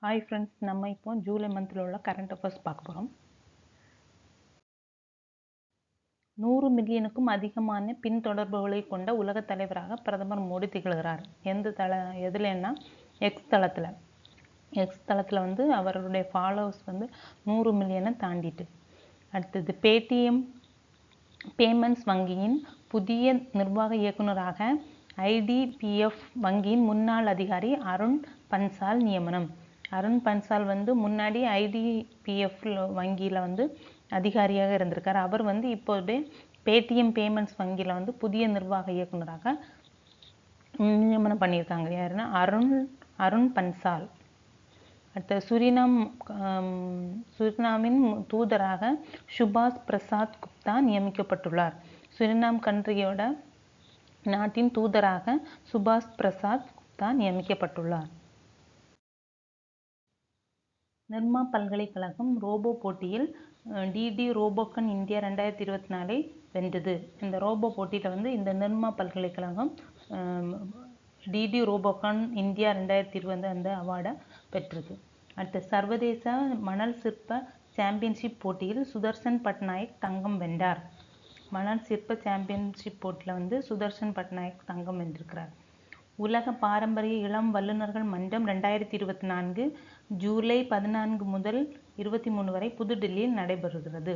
Hi friends, நம்ம இப்போ ஜூலை மந்தில் உள்ள கரண்ட் அஃபேர்ஸ் பார்க்க போகிறோம். 100 மில்லியனுக்கும் அதிகமான பின்தொடர்புகளை கொண்ட உலகத் தலைவராக பிரதமர் மோடி திகழ்கிறார். எதுலன்னா எக்ஸ் தளத்தில் வந்து அவருடைய ஃபாலோவர்ஸ் வந்து 100 மில்லியனை தாண்டிட்டு. அடுத்தது பேடிஎம் பேமெண்ட்ஸ் வங்கியின் புதிய நிர்வாக இயக்குநராக ஐடிபிஎஃப் வங்கியின் முன்னாள் அதிகாரி அருண் பன்சால் நியமனம். அருண் பன்சால் வந்து முன்னாடி ஐடிபிஎஃப் வங்கியில் வந்து அதிகாரியாக இருந்திருக்கார். அவர் வந்து இப்போது பேடிஎம் பேமெண்ட்ஸ் வங்கியில் வந்து புதிய நிர்வாக இயக்குநராக நியமனம் பண்ணியிருக்காங்க. யாருன்னா அருண் பன்சால். அடுத்த சுரினாமின் தூதராக சுபாஷ் பிரசாத் குப்தா நியமிக்கப்பட்டுள்ளார். சுரினாம் கண்ட்ரியோட நாட்டின் தூதராக சுபாஷ் பிரசாத் குப்தா நியமிக்கப்பட்டுள்ளார். நிர்மா பல்கலைக்கழகம் ரோபோ போட்டியில் டிடி ரோபோகன் இந்தியா 2024 வென்றது. இந்த ரோபோ போட்டியில் வந்து இந்த நிர்மா பல்கலைக்கழகம் டிடி ரோபோகான் இந்தியா 2020 அந்த அவார்டை பெற்றது. அடுத்து சர்வதேச மணல் சிற்ப சாம்பியன்ஷிப் போட்டியில் சுதர்சன் பட்நாயக் தங்கம் வென்றார். மணல் சிற்ப சாம்பியன்ஷிப் போட்டியில் வந்து சுதர்சன் பட்நாயக் தங்கம் வென்றிருக்கிறார். உலக பாரம்பரிய இளம் வல்லுநர்கள் மன்றம் 2024 ஜூலை 14 முதல் 23 வரை புதுடில்லியில் நடைபெறுகிறது.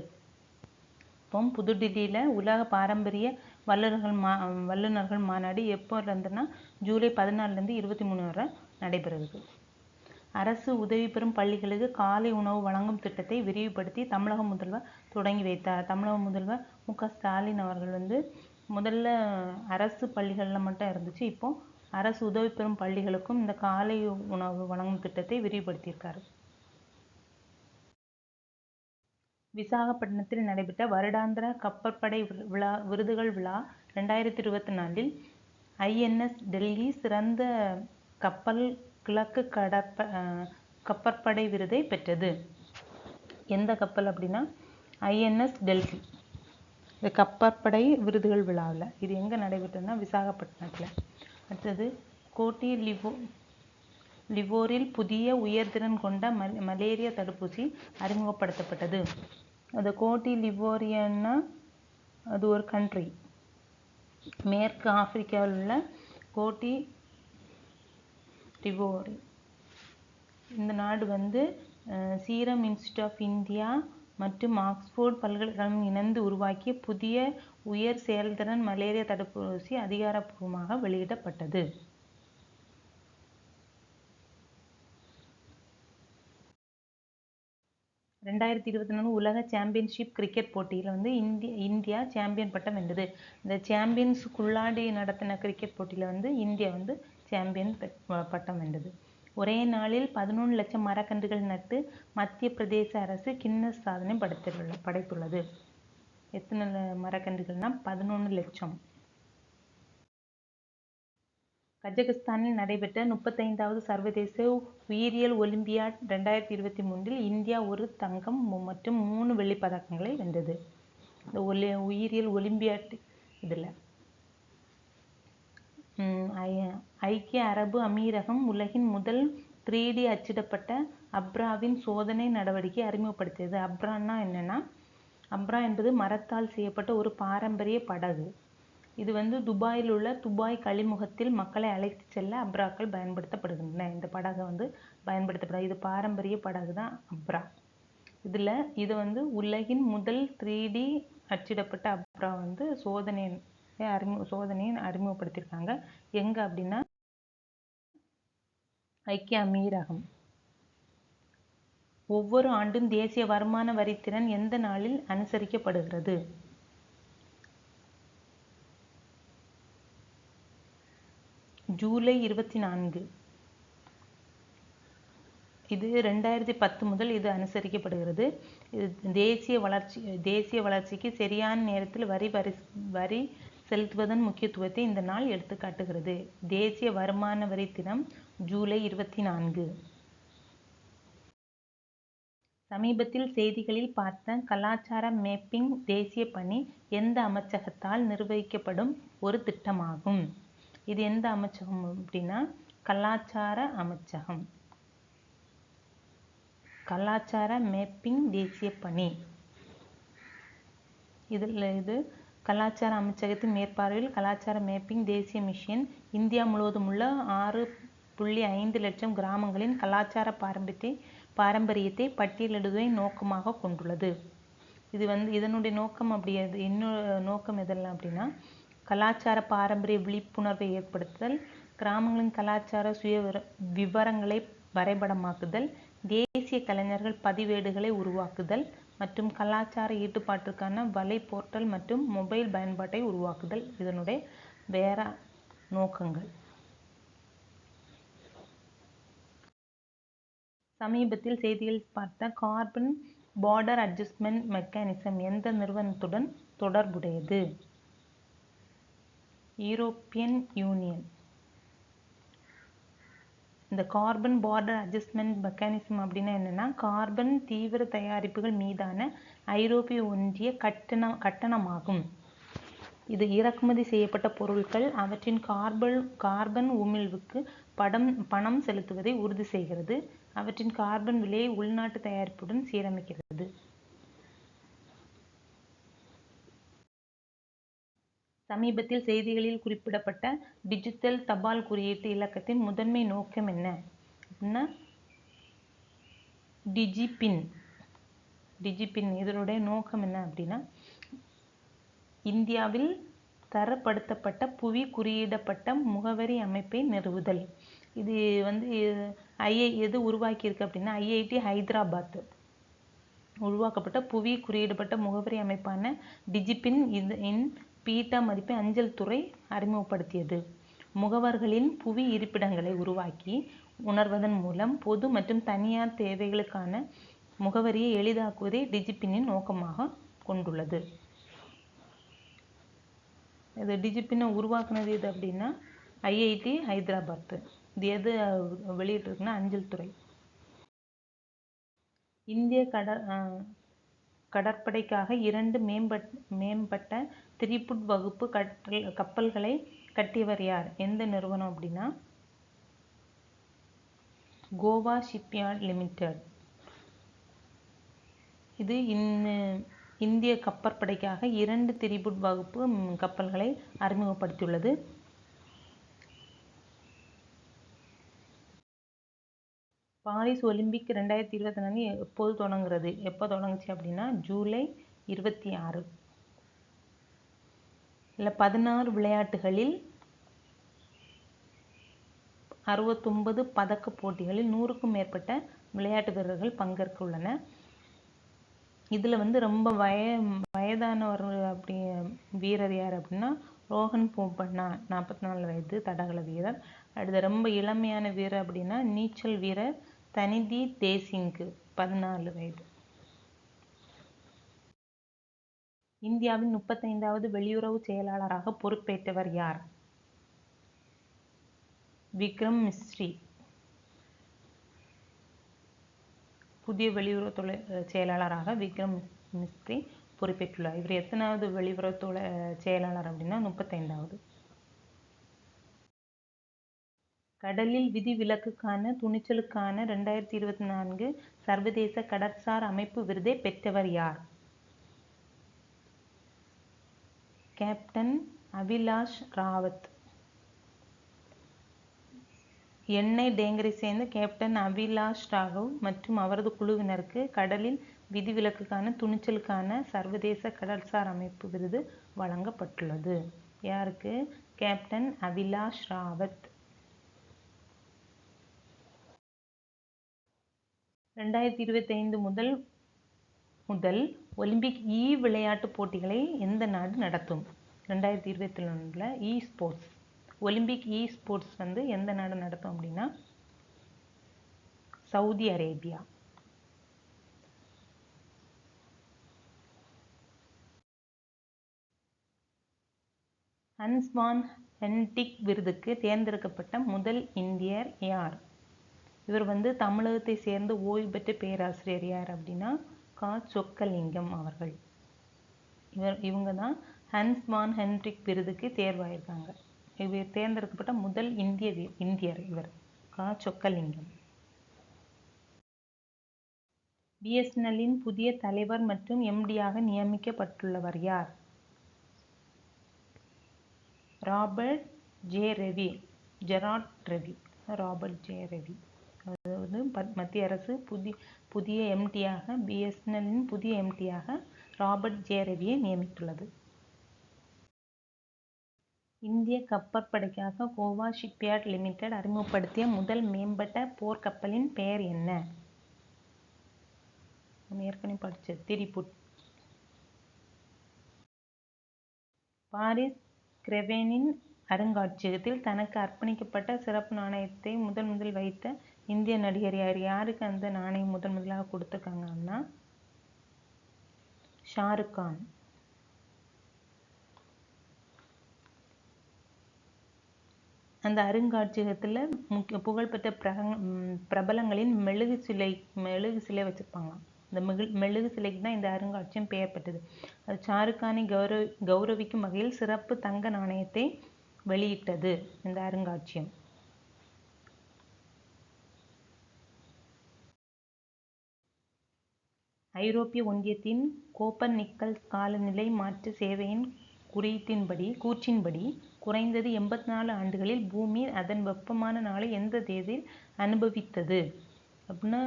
இப்போ புதுடில்லியில் உலக பாரம்பரிய வல்லுநர்கள் மாநாடு எப்போ இருந்துன்னா ஜூலை 14லேருந்து 23 வரை நடைபெறுகிறது. அரசு உதவி பெறும் பள்ளிகளுக்கு காலை உணவு வழங்கும் திட்டத்தை விரிவுபடுத்தி தமிழக முதல்வர் தொடங்கி வைத்தார். தமிழக முதல்வர் மு.க. ஸ்டாலின் அவர்கள் வந்து முதல்ல அரசு பள்ளிகளில் மட்டும் இருந்துச்சு. இப்போ அரசு உதவி பெறும் பள்ளிகளுக்கும் இந்த காலை உணவு வழங்கும் திட்டத்தை விரிவுபடுத்தியிருக்காரு. விசாகப்பட்டினத்தில் நடைபெற்ற வருடாந்திர கப்பற்படை விருதுகள் விழா 2024 ஐஎன்எஸ் டெல்லி சிறந்த கப்பல் கிழக்கு கப்பற்படை விருதை பெற்றது. எந்த கப்பல் அப்படின்னா ஐஎன்எஸ் டெல்லி. இந்த கப்பற்படை விருதுகள் விழாவில் இது எங்கே நடைபெற்றதுன்னா விசாகப்பட்டினத்தில். அடுத்தது கோட்டி லிவோரில் புதிய உயர்திறன் கொண்ட மலேரியா தடுப்பூசி அறிமுகப்படுத்தப்பட்டது. அது கோட்டி லிவோரியான்னா அது ஒரு கண்ட்ரி, மேற்கு ஆப்பிரிக்காவில் உள்ள கோட்டி லிவோரி. இந்த நாடு வந்து சீரம் இன்ஸ்டிடியூட் ஆஃப் இந்தியா மற்றும் ஆக்ஸ்போர்ட் பல்கலைக்கழகம் இணைந்து உருவாக்கிய புதிய உயர் செயல்திறன் மலேரியா தடுப்பூசி அதிகாரப்பூர்வமாக வெளியிடப்பட்டது. உலக சாம்பியன்ஷிப் கிரிக்கெட் போட்டியில் வந்து இந்தியா சாம்பியன் பட்டம் வென்றது. இந்த சாம்பியன்ஸுக்குள்ளாடி நடத்தின கிரிக்கெட் போட்டியில் வந்து இந்தியா வந்து சாம்பியன் பட்டம் வென்றது. ஒரே நாளில் 11 லட்சம் மரக்கன்றுகள் நட்டு மத்திய பிரதேச அரசு கின்னஸ் சாதனை படைத்துள்ளது. எத்தனை மரக்கன்றுகள்னா 11 லட்சம். கஜகஸ்தானில் நடைபெற்ற 35வது சர்வதேச உயிரியல் ஒலிம்பியாட் 2023 இந்தியா 1 தங்கம் மற்றும் 3 வெள்ளிப் பதக்கங்களை வென்றது. இந்த உயிரியல் ஒலிம்பியாட் இதில் ஐக்கிய அரபு அமீரகம் உலகின் முதல் 3D அச்சிடப்பட்ட அப்ராவின் சோதனை நடவடிக்கை அறிமுகப்படுத்தியது. அப்ரான்னா என்னன்னா, அப்ரா என்பது மரத்தால் செய்யப்பட்ட ஒரு பாரம்பரிய படகு. இது வந்து துபாயில் உள்ள துபாய் கழிமுகத்தில் மக்களை அழைத்து செல்ல அப்ராக்கள் பயன்படுத்தப்படுகின்றன. இந்த படகை வந்து பயன்படுத்தப்படாது. இது பாரம்பரிய படகு தான் அப்ரா. இது வந்து உலகின் முதல் 3D அச்சிடப்பட்ட அப்ரா வந்து சோதனையை அறிமுகப்படுத்தியிருக்காங்க. எங்க அப்படின்னா ஐக்கிய அமீரகம். ஒவ்வொரு ஆண்டும் தேசிய வருமான வரித்திறன் எந்த நாளில் அனுசரிக்கப்படுகிறது? ஜூலை 24. இது 2010 முதல் இது அனுசரிக்கப்படுகிறது. இது தேசிய வளர்ச்சிக்கு சரியான நேரத்தில் வரி செலுத்துவதன் முக்கியத்துவத்தை இந்த நாள் எடுத்துக்காட்டுகிறது. தேசிய வருமான வரி தினம் ஜூலை 24. சமீபத்தில் செய்திகளில் பார்த்த கலாச்சார மேப்பிங் தேசிய பணி எந்த அமைச்சகத்தால் நிர்வகிக்கப்படும் ஒரு திட்டமாகும்? இது எந்த அமைச்சகம் அப்படின்னா கலாச்சார அமைச்சகம். கலாச்சார மேப்பிங் தேசிய பணி. இது கலாச்சார அமைச்சகத்தின் மேற்பார்வையில் கலாச்சார மேப்பிங் தேசிய மிஷன் இந்தியா முழுவதும் உள்ள 6.5 லட்சம் கிராமங்களின் கலாச்சார பாரம்பரியத்தை பட்டியலிடுவதை நோக்கமாக கொண்டுள்ளது. இதனுடைய நோக்கம் இன்னொரு நோக்கம் எதெல்லாம் அப்படின்னா, கலாச்சார பாரம்பரிய விழிப்புணர்வை ஏற்படுத்துதல், கிராமங்களின் கலாச்சார சுய விவரங்களை வரைபடமாக்குதல், தேசிய கலைஞர்கள் பதிவேடுகளை உருவாக்குதல் மற்றும் கலாச்சார ஈடுபாட்டிற்கான வலை போர்ட்டல் மற்றும் மொபைல் பயன்பாட்டை உருவாக்குதல் இதனுடைய வேற நோக்கங்கள். சமீபத்தில் செய்திகளில் பார்த்த கார்பன் பார்டர் அட்ஜஸ்ட்மெண்ட் மெக்கானிசம் எந்த நிறுவனத்துடன் தொடர்புடையது? European union. இந்த கார்பன் பார்டர் அட்ஜஸ்ட்மெண்ட் மெக்கானிசம் அப்படின்னா என்னன்னா, கார்பன் தீவிர தயாரிப்புகள் மீதான ஐரோப்பிய ஒன்றிய கட்டணமாகும். இது இறக்குமதி செய்யப்பட்ட பொருட்கள் அவற்றின் கார்பன் உமிழ்வுக்கு பணம் செலுத்துவதை உறுதி செய்கிறது. அவற்றின் கார்பன் விலையை உள்நாட்டு தயாரிப்புடன் சீரமைக்கிறது. சமீபத்தில் செய்திகளில் குறிப்பிடப்பட்ட டிஜிட்டல் தபால் குறியீட்டு இலக்கத்தின் முதன்மை நோக்கம் என்ன அப்படின்னா, டிஜிபின். இதனுடைய நோக்கம் என்ன அப்படின்னா, இந்தியாவில் தரப்படுத்தப்பட்ட புவி குறியிடப்பட்ட முகவரி அமைப்பை நிறுவுதல். இது எது உருவாக்கியிருக்கு அப்படின்னா, IIT ஹைதராபாத் உருவாக்கப்பட்ட புவி குறியிடப்பட்ட முகவரி அமைப்பான டிஜிபின் இன் பீட்டா மதிப்பை அஞ்சல் துறை அறிமுகப்படுத்தியது. முகவர்களின் புவி இருப்பிடங்களை உருவாக்கி உணர்வதன் மூலம் பொது மற்றும் தனியார் தேவைகளுக்கான முகவரியை எளிதாக்குவதை டிஜிபினின் நோக்கமாக கொண்டுள்ளது. இது டிஜிபினை உருவாக்குனது எது அப்படின்னா, IIT ஹைதராபாத். இது எது வெளியிட்டிருக்குன்னா, அஞ்சல் துறை. இந்திய கடற்படைக்காக 2 மேம்பட்ட 3 ஃபுட் வகுப்பு கப்பல்களை கட்டியவர் யார்? எந்த நிறுவனம் அப்படின்னா, கோவா ஷிப்யார்ட் லிமிடெட். இது இந்திய கப்பற்படைக்காக 2 3 ஃபுட் வகுப்பு கப்பல்களை அறிமுகப்படுத்தியுள்ளது. பாரிஸ் ஒலிம்பிக் 2024 எப்போ தொடங்குச்சு அப்படின்னா, ஜூலை 26. 16 விளையாட்டுகளில் 69 பதக்க போட்டிகளில் 100க்கும் மேற்பட்ட விளையாட்டு வீரர்கள் பங்கேற்க உள்ளனர். இதுல ரொம்ப வயதானவர் வீரர் யார் அப்படின்னா, ரோஹன் போபண்ணா 44 வயது தடகள வீரர். அடுத்து ரொம்ப இளமையான வீரர் அப்படின்னா, நீச்சல் வீரர் தனிதி தேசிங் 14 வயது. இந்தியாவின் 35வது வெளியுறவு செயலாளராக பொறுப்பேற்றவர் யார்? விக்ரம் மிஸ்ரி. புதிய வெளியுறவு செயலாளராக விக்ரம் மிஸ்ரி பொறுப்பேற்றுள்ளார். இவர் எத்தனாவது வெளியுறவு செயலாளர் அப்படின்னா, 35வது. கடலில் விதிவிலக்குக்கான துணிச்சலுக்கான 2024 சர்வதேச கடற்சார் அமைப்பு விருதை பெற்றவர் யார்? கேப்டன் அவிலாஷ் ராவத். எண்ணெய் டேங்கரை சேர்ந்த கேப்டன் அவிலாஷ் ராவ் மற்றும் அவரது குழுவினருக்கு கடலில் விதிவிலக்குக்கான துணிச்சலுக்கான சர்வதேச கடற்சார் அமைப்பு விருது வழங்கப்பட்டுள்ளது. யாருக்கு? கேப்டன் அவிலாஷ் ராவத். 2025 முதல் ஒலிம்பிக் விளையாட்டு போட்டிகளை எந்த நாடு நடத்தும்? 2021 ஸ்போர்ட்ஸ் ஒலிம்பிக் ஸ்போர்ட்ஸ் எந்த நாடு நடத்தும் அப்படின்னா, சவுதி அரேபியா. ஹன்ஸ் வான் ஹென்டிக் விருதுக்கு தேர்ந்தெடுக்கப்பட்ட முதல் இந்தியர் யார்? இவர் தமிழகத்தை சேர்ந்த ஓய்வு பெற்ற பேராசிரியர் யார் அப்படின்னா, கா. சொக்கலிங்கம் அவர்கள். இவங்க தான் ஹன்ஸ் வான் ஹென்ட்ரிக் விருதுக்கு தேர்வாயிருக்காங்க. இவர் தேர்ந்தெடுக்கப்பட்ட முதல் இந்தியர் இவர் கா. சொக்கலிங்கம். பிஎஸ்என்எல்லின் புதிய தலைவர் மற்றும் எம்டியாக நியமிக்கப்பட்டுள்ளவர் யார்? Robert J Ravi. Robert J Ravi. அதாவது மத்திய அரசு புதிய எம்டியாக பிஎஸ்என்எல்லின் புதிய எம்டியாக ராபர்ட் ஜே ரவியை நியமித்துள்ளது. இந்திய கப்பற்படைக்காக கோவா ஷிப்யார்ட் லிமிடெட் அறிமுகப்படுத்திய முதல் மேம்பட்ட போர்க்கப்பலின் பெயர் என்ன? ஏற்கனவே படிச்ச திரிபுட். பாரிஸ் கிரெவேனின் அருங்காட்சியகத்தில் தனக்கு அர்ப்பணிக்கப்பட்ட சிறப்பு நாணயத்தை முதல் வைத்த இந்திய நடிகர் யார்? யாருக்கு அந்த நாணயம் முதலாக கொடுத்துருக்காங்கன்னா ஷாருக் கான். அந்த அருங்காட்சியகத்தில் புகழ்பெற்ற பிரபலங்களின் மெழுகு சிலை வச்சிருப்பாங்க. இந்த மெழுகு சிலைக்கு தான் இந்த அருங்காட்சியகம் பெயர் பெற்றது. அது ஷாருக் கானை கௌரவிக்கும் வகையில் சிறப்பு தங்க நாணயத்தை வெளியிட்டது இந்த அருங்காட்சியகம். ஐரோப்பிய ஒன்றியத்தின் கோப்பர்நிக்கஸ் காலநிலை மாற்ற சேவையின் கூற்றின்படி குறைந்தது 84 ஆண்டுகளில் பூமி அதன் வெப்பமான நாளை எந்த தேதியில் அனுபவித்தது அப்படின்னா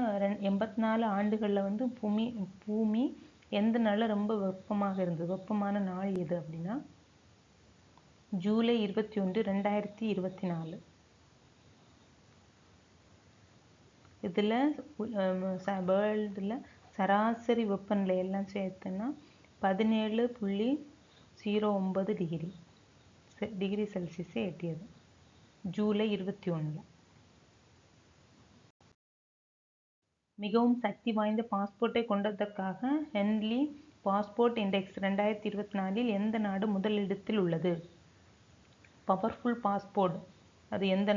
84 ஆண்டுகளில் பூமி எந்த நாளில் ரொம்ப வெப்பமாக இருந்தது? வெப்பமான நாள் எது அப்படின்னா ஜூலை 21, 2024. இதில் வேர்ல்டில் சராசரி வெப்பநிலை எல்லாம் சேர்த்துன்னா 17.09 டிகிரி செல்சியஸை எட்டியது ஜூலை 21. மிகவும் சக்தி வாய்ந்த பாஸ்போர்ட்டை கொண்டதற்காக ஹென்லி பாஸ்போர்ட் இண்டெக்ஸ் 2024 எந்த நாடு முதலிடத்தில் உள்ளது? பவர்ஃபுல் பாஸ்போர்ட் அது எந்த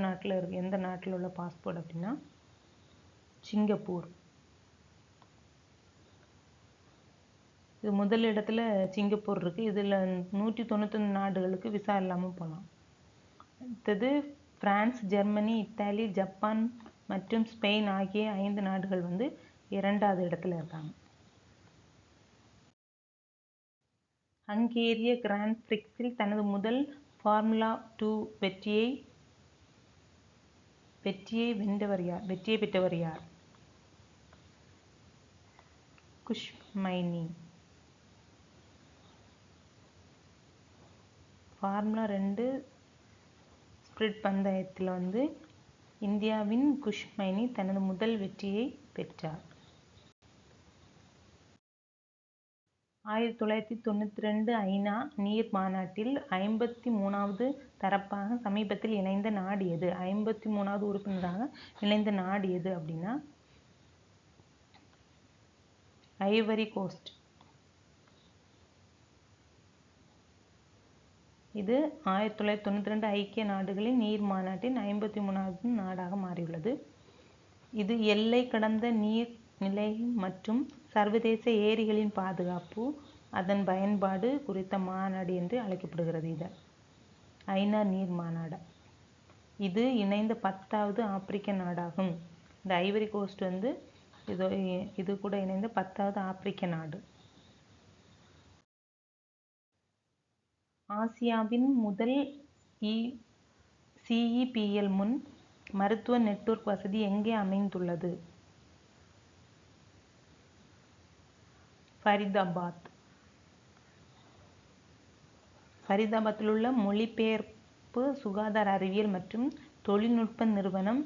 நாட்டில் உள்ள பாஸ்போர்ட் அப்படின்னா சிங்கப்பூர். இது முதலிடத்தில் சிங்கப்பூர் இருக்கு. இதில் 191 நாடுகளுக்கு விசா இல்லாமல் போகலாம். அடுத்தது பிரான்ஸ், ஜெர்மனி, இத்தாலி, ஜப்பான் மற்றும் ஸ்பெயின் ஆகிய 5 நாடுகள் 2வது இடத்துல இருக்காங்க. ஹங்கேரிய கிராண்ட் பிரிக்ஸில் தனது முதல் ஃபார்முலா 2 வெற்றியை பெற்றவர் யார்? குஷ்மைனி. ஃபார்முலா 2 ஸ்பிரிட் பந்தயத்தில் இந்தியாவின் குஷ்மைனி தனது முதல் வெற்றியை பெற்றார். 1992 ஐநா நீர் மாநாட்டில் 53வது தரப்பாக சமீபத்தில் இணைந்த நாடு எது? 53வது உறுப்பினராக இணைந்த நாடு எது அப்படின்னா ஐவரி கோஸ்ட். இது 1992 ஐக்கிய நாடுகளின் நீர் மாநாட்டின் 53வது நாடாக மாறியுள்ளது. இது எல்லை கடந்த நீர் நிலை மற்றும் சர்வதேச ஏரிகளின் பாதுகாப்பு அதன் பயன்பாடு குறித்த மாநாடு என்று அழைக்கப்படுகிறது. இது ஐநா நீர் மாநாடு. இது இணைந்த 10வது ஆப்பிரிக்க நாடாகும். இந்த ஐவரி கோஸ்ட் இது கூட இணைந்த 10வது ஆப்பிரிக்க நாடு. ஆசியாவின் முதல் CEPL முன் மருத்துவ நெட்வொர்க் வசதி எங்கே அமைந்துள்ளது? ஃபரிதாபாத்தில் உள்ள மொழிபெயர்ப்பு சுகாதார அறிவியல் மற்றும் தொழில்நுட்ப நிறுவனம்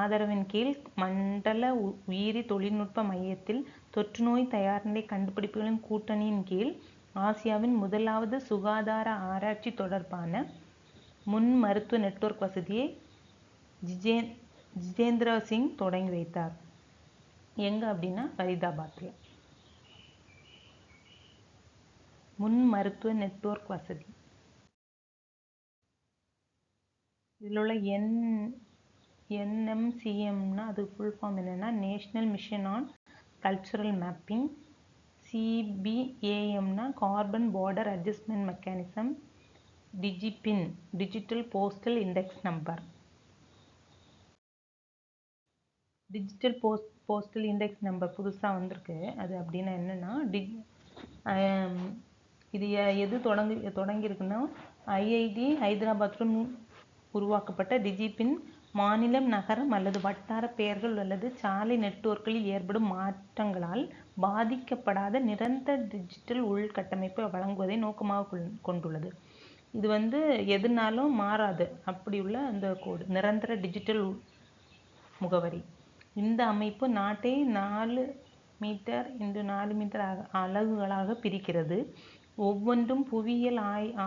ஆதரவின் கீழ் மண்டல உயிரி தொழில்நுட்ப மையத்தில் தொற்றுநோய் தயார்நிலை கண்டுபிடிப்புகளின் கூட்டணியின் கீழ் ஆசியாவின் முதலாவது சுகாதார ஆராய்ச்சி தொடர்பான முன் மருத்துவ நெட்வொர்க் வசதியை ஜிதேந்திர சிங் தொடங்கி வைத்தார். எங்க அப்படின்னா ஃபரிதாபாத்தில் முன் மருத்துவ நெட்வொர்க் வசதி. இதில் உள்ள NMCMனா அது ஃபுல் ஃபார்ம் என்னன்னா national mission on cultural mapping. CBAMனா carbon border adjustment mechanism. DIGIPIN digital postal index number. Digital postal index number புதுசாக வந்திருக்கு. அது அப்படின்னா என்னென்னா இது எது தொடங்கியிருக்குன்னா ஐஐடி ஹைதராபாத்துடன் உருவாக்கப்பட்ட டிஜிபின் மாநிலம், நகரம் அல்லது வட்டார பெயர்கள் அல்லது சாலை நெட்வொர்க்கில் ஏற்படும் மாற்றங்களால் பாதிக்கப்படாத நிரந்தர டிஜிட்டல் உள்கட்டமைப்பை வழங்குவதை நோக்கமாக கொண்டுள்ளது. இது எதுனாலும் மாறாது அப்படி உள்ள அந்த கோடு நிரந்தர டிஜிட்டல் முகவரி. இந்த அமைப்பு நாட்டை 4 மீட்டர் x 4 மீட்டர் அலகுகளாக பிரிக்கிறது. ஒவ்வொன்றும் புவியியல்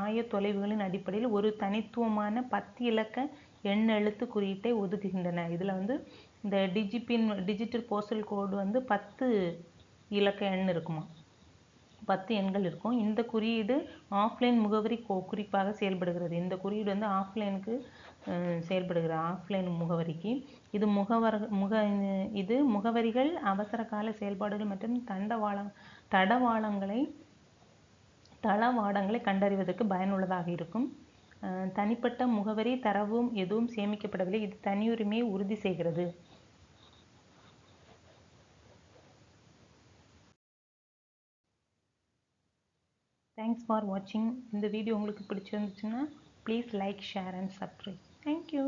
ஆயத்தொலைவுகளின் அடிப்படையில் ஒரு தனித்துவமான 10 இலக்க எண்ணெழுத்து குறியீட்டை ஒதுக்குகின்றன. இதில் இந்த டிஜிட்டல் போஸ்டல் கோடு 10 இலக்க எண் இருக்குமா, 10 எண்கள் இருக்கும். இந்த குறியீடு ஆஃப்லைன் முகவரி குறிப்பாக செயல்படுகிறது. இந்த குறியீடு ஆஃப்லைனுக்கு செயல்படுகிற ஆஃப்லைன் முகவரிக்கு. இது முகவரிகள், அவசர கால செயல்பாடுகள் மற்றும் தளவாடங்களை கண்டறிவதற்கு பயனுள்ளதாக இருக்கும். தனிப்பட்ட முகவரி தரவு எதுவும் சேமிக்கப்படவில்லை. இது தனியுரிமையை உறுதி செய்கிறது. தேங்க்ஸ் ஃபார் வாட்சிங். இந்த வீடியோ உங்களுக்கு பிடிச்சிருந்துச்சுன்னா please like, share and subscribe. Thank you.